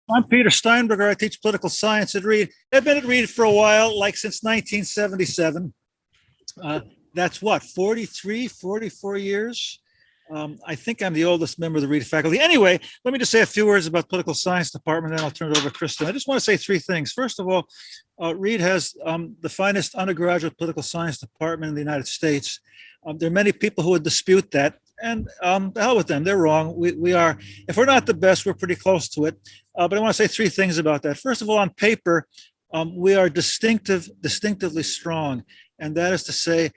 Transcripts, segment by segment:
I'm Peter Steinberger. I teach political science at Reed. I've been at Reed for a while, like since 1977. That's what, 43, 44 years? I think I'm the oldest member of the Reed faculty. Anyway, let me just say a few words about political science department, and then I'll turn it over to Kristin. I just want to say three things. First of all, Reed has the finest undergraduate political science department in the United States. There are many people who would dispute that, and the hell with them. They're wrong. We are, if we're not the best, we're pretty close to it. But I want to say three things about that. First of all, on paper, we are distinctively strong, and that is to say,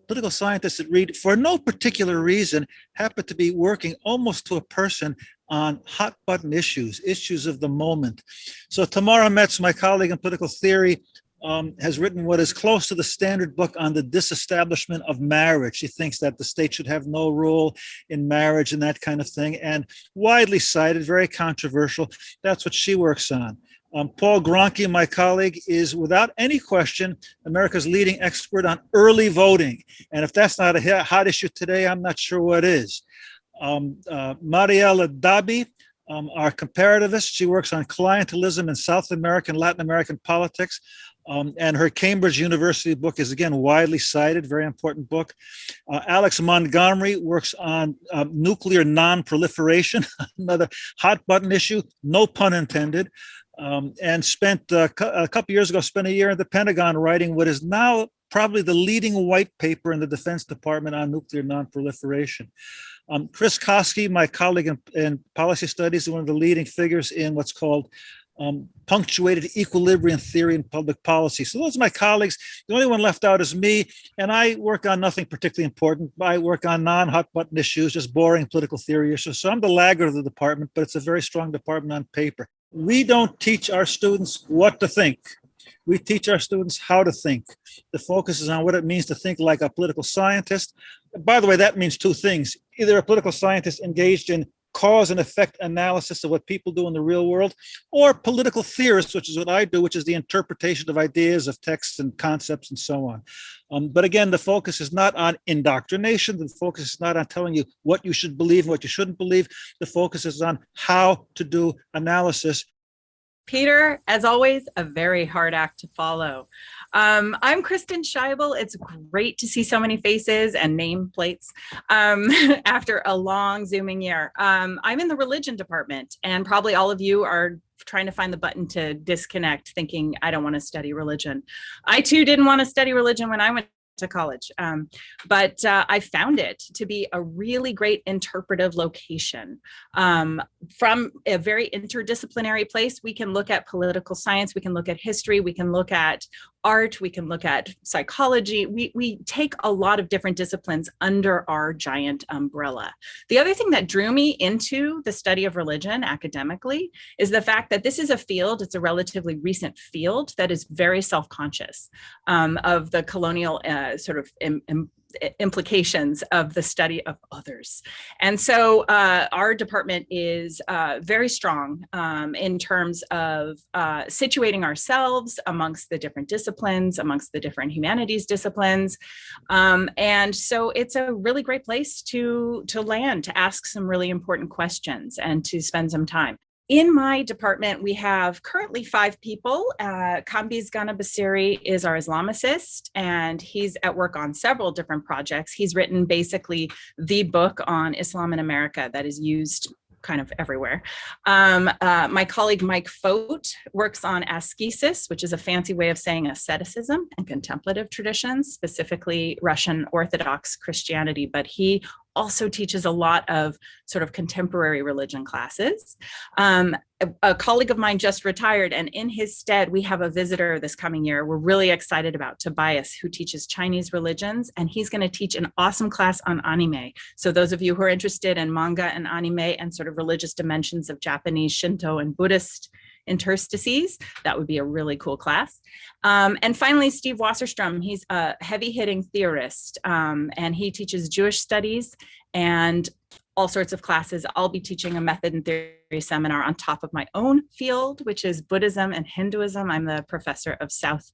political scientists at Reed, for no particular reason, happen to be working almost to a person on hot button issues of the moment. So Tamara Metz, my colleague in political theory, has written what is close to the standard book on the disestablishment of marriage. She thinks that the state should have no role in marriage and that kind of thing, and widely cited, very controversial. That's what she works on. Paul Gronke, my colleague, is without any question America's leading expert on early voting. And if that's not a hot issue today, I'm not sure what is. Mariela Dabi, our comparativist, she works on clientelism in South American, Latin American politics. And her Cambridge University book is, again, widely cited, very important book. Alex Montgomery works on nuclear non-proliferation, another hot button issue, no pun intended. And spent a couple years ago, spent a year at the Pentagon writing what is now probably the leading white paper in the Defense Department on nuclear nonproliferation. Chris Koski, my colleague in policy studies, is one of the leading figures in what's called punctuated equilibrium theory in public policy. So those are my colleagues. The only one left out is me, and I work on nothing particularly important. I work on non-hot button issues, just boring political theory issues. So I'm the laggard of the department, but it's a very strong department on paper. We don't teach our students what to think. We teach our students how to think. The focus is on what it means to think like a political scientist. By the way, that means two things. Either a political scientist engaged in cause and effect analysis of what people do in the real world, or political theorists, which is what I do, which is the interpretation of ideas, of texts and concepts and so on. But again, the focus is not on indoctrination. The focus is not on telling you what you should believe and what you shouldn't believe. The focus is on how to do analysis. Peter, as always, a very hard act to follow. I'm Kristin Scheible. It's great to see so many faces and nameplates after a long Zooming year. I'm in the religion department, and probably all of you are trying to find the button to disconnect, thinking, I don't want to study religion. I too didn't want to study religion when I went to college, but I found it to be a really great interpretive location. From a very interdisciplinary place, we can look at political science, we can look at history, we can look at art, we can look at psychology. We take a lot of different disciplines under our giant umbrella. The other thing that drew me into the study of religion academically is the fact that this is a field, it's a relatively recent field that is very self-conscious of the colonial sort of implications of the study of others. And so our department is very strong in terms of situating ourselves amongst the different disciplines, amongst the different humanities disciplines. And so it's a really great place to land, to ask some really important questions and to spend some time. In my department, we have currently 5 people. Kambiz Ghana Basiri is our Islamicist, and he's at work on several different projects. He's written basically the book on Islam in America that is used kind of everywhere. My colleague Mike Fote works on ascesis, which is a fancy way of saying asceticism and contemplative traditions, specifically Russian Orthodox Christianity, but he also teaches a lot of sort of contemporary religion classes. A colleague of mine just retired, and in his stead, we have a visitor this coming year we're really excited about, Tobias, who teaches Chinese religions, and he's going to teach an awesome class on anime. So those of you who are interested in manga and anime and sort of religious dimensions of Japanese, Shinto, and Buddhist interstices, that would be a really cool class. And finally, Steve Wasserstrom, he's a heavy-hitting theorist, and he teaches Jewish studies and all sorts of classes. I'll be teaching a method and theory seminar on top of my own field, which is Buddhism and Hinduism. I'm the professor of South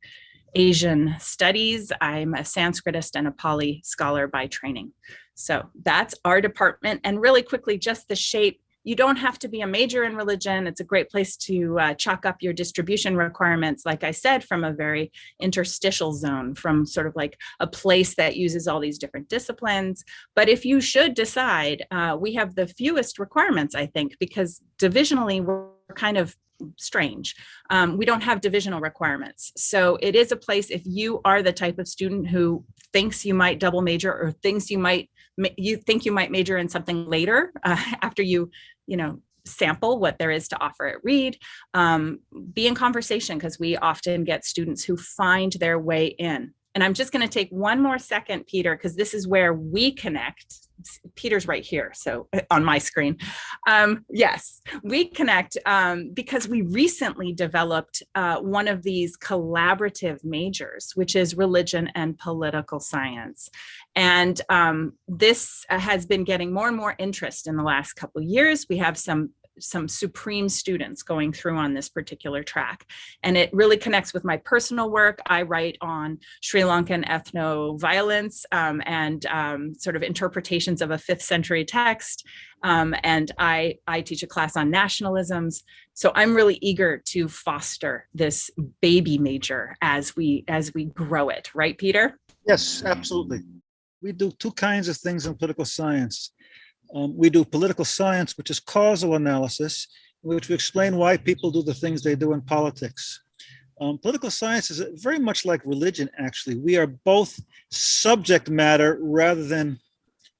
Asian studies. I'm a Sanskritist and a Pali scholar by training. So that's our department. And really quickly, just the shape. you don't have to be a major in religion. It's a great place to chalk up your distribution requirements, like I said, from a very interstitial zone, from sort of like a place that uses all these different disciplines. But if you should decide, we have the fewest requirements, I think, because divisionally we're kind of strange. We don't have divisional requirements. So it is a place, if you are the type of student who thinks you might double major or thinks you think you might major in something later after you sample what there is to offer at Reed, be in conversation, because we often get students who find their way in. And I'm just going to take one more second, Peter, because this is where we connect. Peter's right here, so on my screen. Yes, we connect because we recently developed one of these collaborative majors, which is religion and political science. And this has been getting more and more interest in the last couple of years. We have some supreme students going through on this particular track. And it really connects with my personal work. I write on Sri Lankan ethno-violence and sort of interpretations of a 5th century text. And I teach a class on nationalisms. So I'm really eager to foster this baby major as we grow it. Right, Peter? Yes, absolutely. We do two kinds of things in political science. We do political science, which is causal analysis, in which we explain why people do the things they do in politics. Political science is very much like religion, actually. We are both subject matter rather than,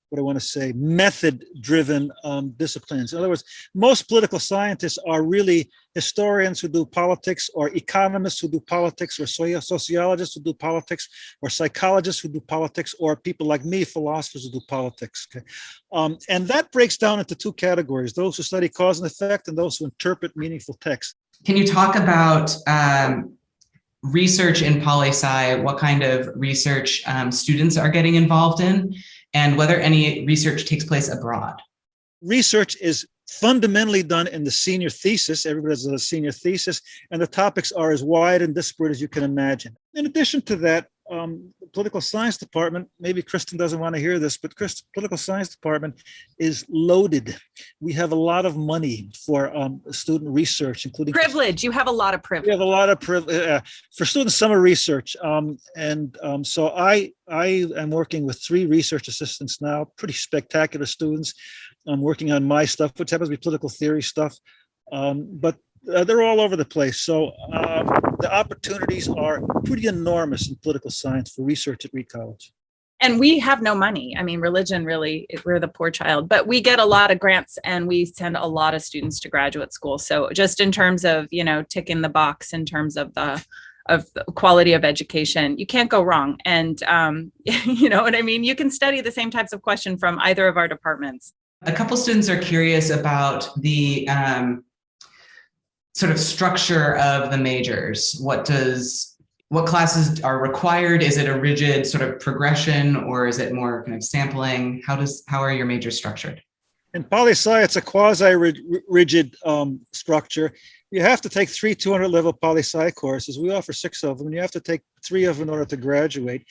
what I want to say, method-driven disciplines. In other words, most political scientists are really historians who do politics, or economists who do politics, or sociologists who do politics, or psychologists who do politics, or people like me, philosophers who do politics. Okay? And that breaks down into two categories: those who study cause and effect, and those who interpret meaningful text. Can you talk about research in poli-sci, what kind of research students are getting involved in, and whether any research takes place abroad? Research is fundamentally done in the senior thesis. Everybody has a senior thesis, and the topics are as wide and disparate as you can imagine. In addition to that, the political science department, maybe Kristin doesn't want to hear this, but political science department is loaded. We have a lot of money for student research, including privilege. You have a lot of privilege. We have a lot of privilege for student summer research. So I am working with 3 research assistants now, pretty spectacular students. I'm working on my stuff, which happens to be political theory stuff, but they're all over the place. So the opportunities are pretty enormous in political science for research at Reed College. And we have no money. I mean, religion, really, we're the poor child, but we get a lot of grants and we send a lot of students to graduate school. So just in terms of, ticking the box in terms of the quality of education, you can't go wrong. And you know what I mean? You can study the same types of question from either of our departments. A couple students are curious about the sort of structure of the majors. What classes are required? Is it a rigid sort of progression, or is it more kind of sampling? How are your majors structured? In poli-sci, it's a quasi-rigid structure. You have to take 3 200-level poli-sci courses. We offer 6 of them, and you have to take 3 of them in order to graduate.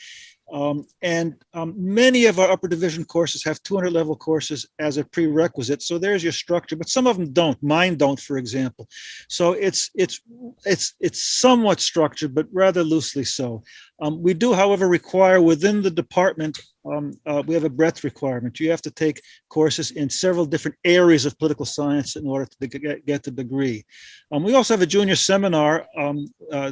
Many of our upper division courses have 200-level courses as a prerequisite. So there's your structure, but some of them don't. Mine don't, for example. So it's somewhat structured, but rather loosely so. We do, however, require within the department, we have a breadth requirement. You have to take courses in several different areas of political science in order to get the degree. We also have a junior seminar,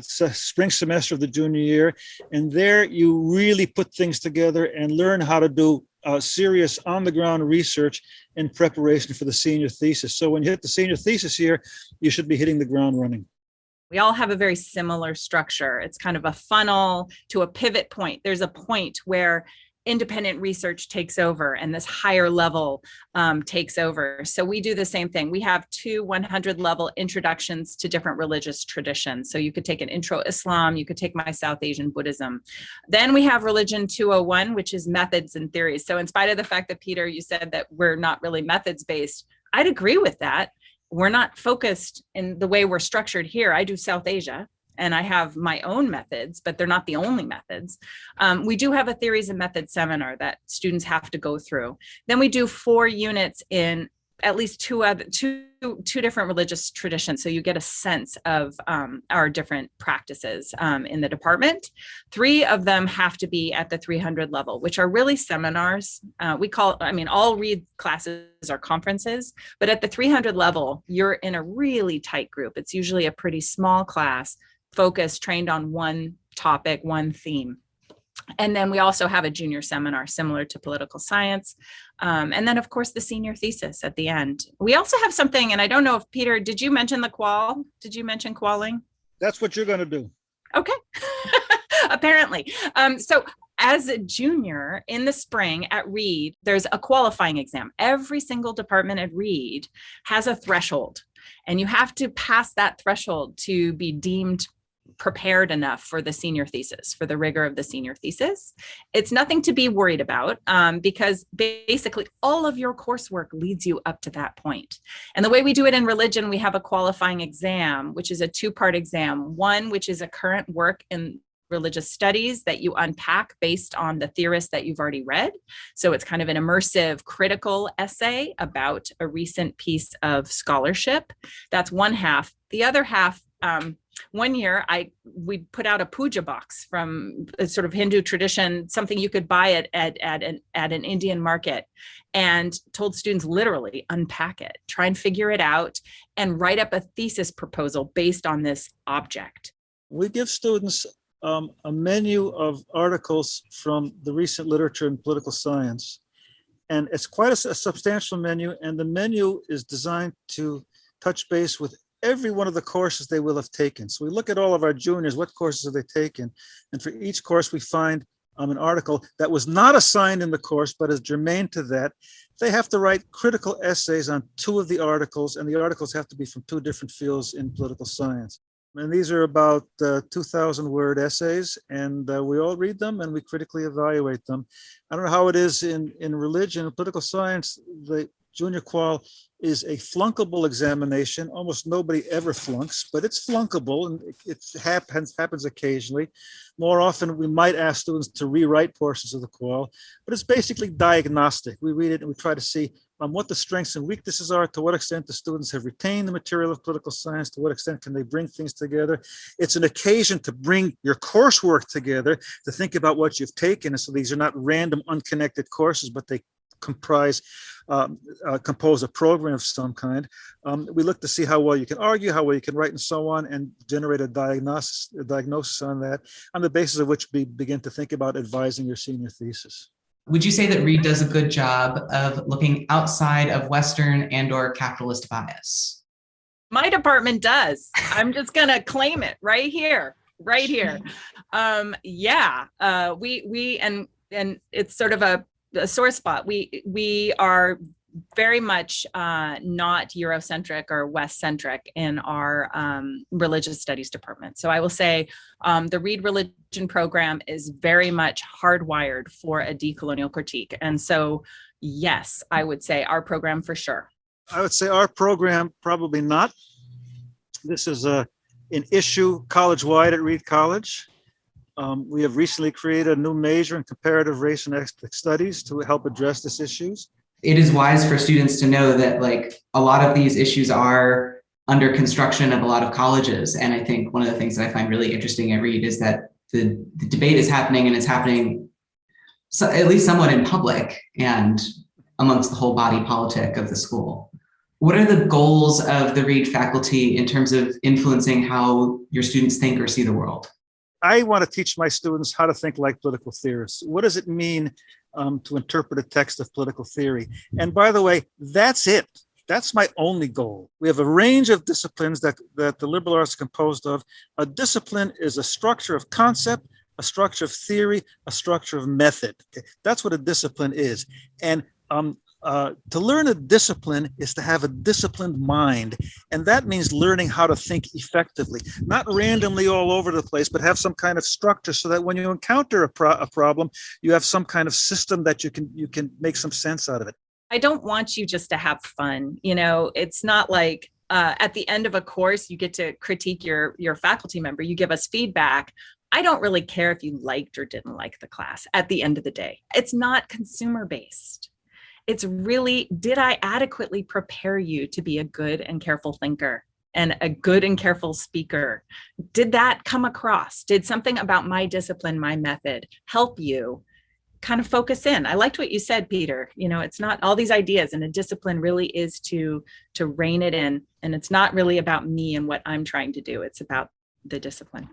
spring semester of the junior year, and there you really put things together and learn how to do serious on-the-ground research in preparation for the senior thesis. So when you hit the senior thesis year, you should be hitting the ground running. We all have a very similar structure. It's kind of a funnel to a pivot point. There's a point where independent research takes over and this higher level takes over. So we do the same thing. We have 2 100-level introductions to different religious traditions. So you could take an intro Islam, you could take my South Asian Buddhism. Then we have religion 201, which is methods and theories. So in spite of the fact that, Peter, you said that we're not really methods based, I'd agree with that. We're not focused in the way we're structured here. I do South Asia and I have my own methods, but they're not the only methods. We do have a theories and methods seminar that students have to go through. Then we do 4 units in at least two different religious traditions. So you get a sense of our different practices in the department. 3 of them have to be at the 300 level, which are really seminars. All Reed classes are conferences, but at the 300 level, you're in a really tight group. It's usually a pretty small class, focused, trained on one topic, one theme. And then we also have a junior seminar similar to political science. And then, of course, the senior thesis at the end. We also have something, and I don't know if, Peter, did you mention the qual? Did you mention qualling? That's what you're going to do. Okay. Apparently. So as a junior in the spring at Reed, there's a qualifying exam. Every single department at Reed has a threshold, and you have to pass that threshold to be deemed prepared enough for the senior thesis, for the rigor of the senior thesis. It's nothing to be worried about because basically all of your coursework leads you up to that point. And the way we do it in religion, we have a qualifying exam, which is a 2-part exam. One, which is a current work in religious studies that you unpack based on the theorists that you've already read. So it's kind of an immersive, critical essay about a recent piece of scholarship. That's one half. The other half, one year we put out a puja box from a sort of Hindu tradition, something you could buy at an Indian market, and told students literally unpack it, try and figure it out, and write up a thesis proposal based on this object. We give students a menu of articles from the recent literature in political science. And it's quite a substantial menu, and the menu is designed to touch base with every one of the courses they will have taken. So we look at all of our juniors, what courses have they taken? And for each course, we find an article that was not assigned in the course, but is germane to that. They have to write critical essays on 2 of the articles, and the articles have to be from 2 different fields in political science. And these are about 2,000 word essays, and we all read them and we critically evaluate them. I don't know how it is in religion. In political science, the junior qual is a flunkable examination. Almost nobody ever flunks, but it's flunkable, and it happens occasionally. More often, we might ask students to rewrite portions of the qual, but it's basically diagnostic. We read it and we try to see what the strengths and weaknesses are, to what extent the students have retained the material of political science, to what extent can they bring things together. It's an occasion to bring your coursework together, to think about what you've taken. And so these are not random, unconnected courses, but they compose a program of some kind. We look to see how well you can argue, how well you can write, and so on, and generate a diagnosis on that, on the basis of which we begin to think about advising your senior thesis. Would you say that Reed does a good job of looking outside of Western and/or capitalist bias? My department does. I'm just going to claim it right here. And it's sort of a sore spot. We are very much not Eurocentric or West-centric in our religious studies department. So I will say the Reed Religion program is very much hardwired for a decolonial critique. And so, yes, I would say our program for sure. I would say our program probably not. This is an issue college-wide at Reed College. We have recently created a new major in comparative race and ethnic studies to help address these issues. It is wise for students to know that a lot of these issues are under construction of a lot of colleges. And I think one of the things that I find really interesting at Reed is that the debate is happening, and it's happening at least somewhat in public and amongst the whole body politic of the school. What are the goals of the Reed faculty in terms of influencing how your students think or see the world? I want to teach my students how to think like political theorists. What does it mean to interpret a text of political theory? And by the way, that's it. That's my only goal. We have a range of disciplines that the liberal arts are composed of. A discipline is a structure of concept, a structure of theory, a structure of method. Okay? That's what a discipline is. And to learn a discipline is to have a disciplined mind. And that means learning how to think effectively, not randomly all over the place, but have some kind of structure so that when you encounter a problem, you have some kind of system that you can make some sense out of it. I don't want you just to have fun. It's not like at the end of a course, you get to critique your faculty member. You give us feedback. I don't really care if you liked or didn't like the class at the end of the day. It's not consumer based. it's really, did I adequately prepare you to be a good and careful thinker and a good and careful speaker? Did that come across? Did something about my discipline, my method, help you kind of focus in? I liked what you said, Peter. It's not all these ideas, and a discipline really is to rein it in. And it's not really about me and what I'm trying to do. It's about the discipline.